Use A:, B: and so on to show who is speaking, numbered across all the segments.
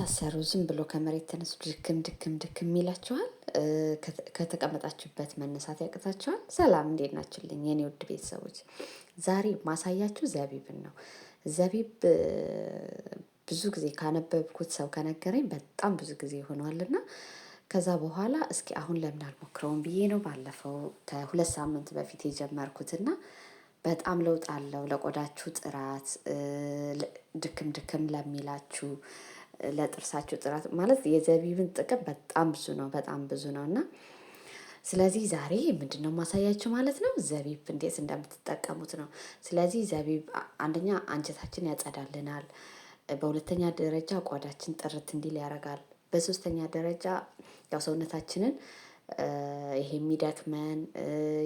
A: ስትታሰሩ ዝም ብሎ ከመሬት ተነሱ ድክም ድክም ድክም ይላችኋል። ከተቀመጣችሁበት መነሳት ያቅታችኋል። ሰላም እንዴት ናችሁልኝ የኔ ውድ ቤተሰቦች? ዛሬ ማሳያችሁ ዘቢብን ነው። ዘቢብ ብዙ ጊዜ ካነበብኩት ሰው ከነገረኝ በጣም ብዙ ጊዜ ሆኗልና ከዛ በኋላ እስኪ አሁን ለምን አልሞክረውም ብዬ ነው ባለፈው ከሁለት ሳምንት በፊት የጀመርኩትና በጣም ለውጥ አለው ለቆዳችሁ ጥራት፣ ድክም ድክም ለሚላችሁ፣ ለጥርሳችሁ ጥራት ማለት የዘቢብን ጥቅም በጣም ብዙ ነው፣ በጣም ብዙ ነው። እና ስለዚህ ዛሬ ምንድነው ማሳያችሁ ማለት ነው ዘቢብ እንዴት እንደምትጠቀሙት ነው። ስለዚህ ዘቢብ አንደኛ አንጀታችን ያጸዳልናል፣ በሁለተኛ ደረጃ ቆዳችን ጥርት እንዲል ያደርጋል፣ በሶስተኛ ደረጃ ያው ሰውነታችንን ይሄ የሚደክመን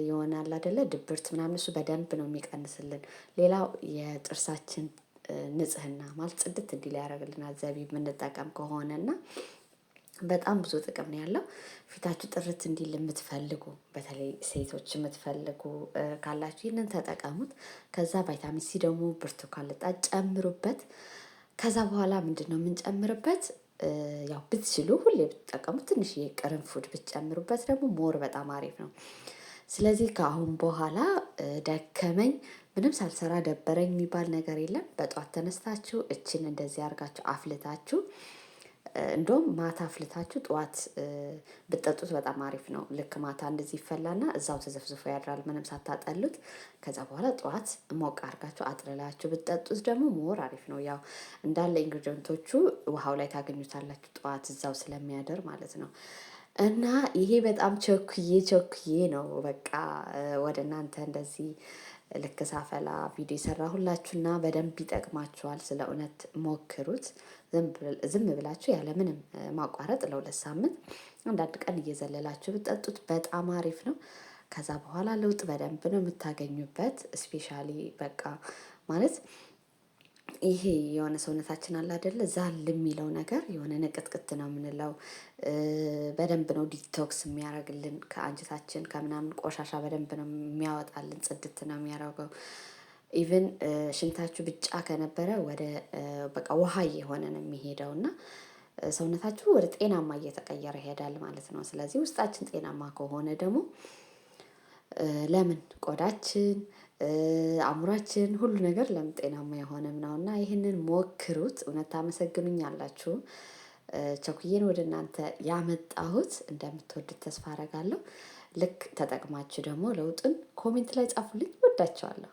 A: ይሆናል አይደለ ድብርት ምናምን እሱ በደንብ ነው የሚቀንስልን። ሌላው የጥርሳችን ንጽህና ማለት ጽድት እንዲል ያደርግልናል ዘቢብ የምንጠቀም ከሆነ እና በጣም ብዙ ጥቅም ነው ያለው። ፊታችሁ ጥርት እንዲል የምትፈልጉ በተለይ ሴቶች የምትፈልጉ ካላችሁ ይህንን ተጠቀሙት። ከዛ ቫይታሚን ሲ ደግሞ ብርቱካን ልጣጭ ጨምሩበት። ከዛ በኋላ ምንድነው የምንጨምርበት? ያው ብትችሉ ሁሌ ብትጠቀሙት ትንሽዬ ቅርንፉድ ብትጨምሩበት ደግሞ ሞር በጣም አሪፍ ነው። ስለዚህ ከአሁን በኋላ ደከመኝ ምንም ሳልሰራ ደበረኝ የሚባል ነገር የለም። በጧት ተነስታችሁ እችን እንደዚህ አድርጋችሁ አፍልታችሁ እንደውም ማታ አፍልታችሁ ጠዋት ብትጠጡት በጣም አሪፍ ነው። ልክ ማታ እንደዚህ ይፈላና እዛው ተዘፍዝፎ ያድራል ምንም ሳታጠሉት። ከዛ በኋላ ጠዋት ሞቅ አድርጋችሁ አጥልላችሁ ብትጠጡት ደግሞ ሞር አሪፍ ነው። ያው እንዳለ ኢንግሪዲየንቶቹ ውሃው ላይ ታገኙታላችሁ ጠዋት እዛው ስለሚያደር ማለት ነው። እና ይሄ በጣም ቸኩዬ ነው በቃ ወደ እናንተ እንደዚህ ልክ ሳፈላ ቪዲዮ የሰራሁላችሁና በደንብ ይጠቅማችኋል። ስለ እውነት ሞክሩት። ዝም ብላችሁ ያለምንም ማቋረጥ ለሁለት ሳምንት አንዳንድ ቀን እየዘለላችሁ ብትጠጡት በጣም አሪፍ ነው። ከዛ በኋላ ለውጥ በደንብ ነው የምታገኙበት። ስፔሻሊ በቃ ማለት ይሄ የሆነ ሰውነታችን አለ አይደለ ዛል የሚለው ነገር የሆነ ንቅጥቅጥ ነው የምንለው። በደንብ ነው ዲቶክስ የሚያደርግልን ከአንጀታችን ከምናምን ቆሻሻ በደንብ ነው የሚያወጣልን፣ ጽድት ነው የሚያደርገው። ኢቭን ሽንታችሁ ብጫ ከነበረ ወደ በቃ ውሃ እየሆነ ነው የሚሄደው እና ሰውነታችሁ ወደ ጤናማ እየተቀየረ ይሄዳል ማለት ነው። ስለዚህ ውስጣችን ጤናማ ከሆነ ደግሞ ለምን ቆዳችን፣ አእምሯችን ሁሉ ነገር ለምን ጤናማ የሆነም ነው። እና ይህንን ሞክሩት። እውነት ታመሰግኑኛላችሁ። ቸኩዬን ወደ እናንተ ያመጣሁት እንደምትወዱት ተስፋ አደርጋለሁ። ልክ ተጠቅማችሁ ደግሞ ለውጥን ኮሜንት ላይ ጻፉልኝ። እወዳቸዋለሁ።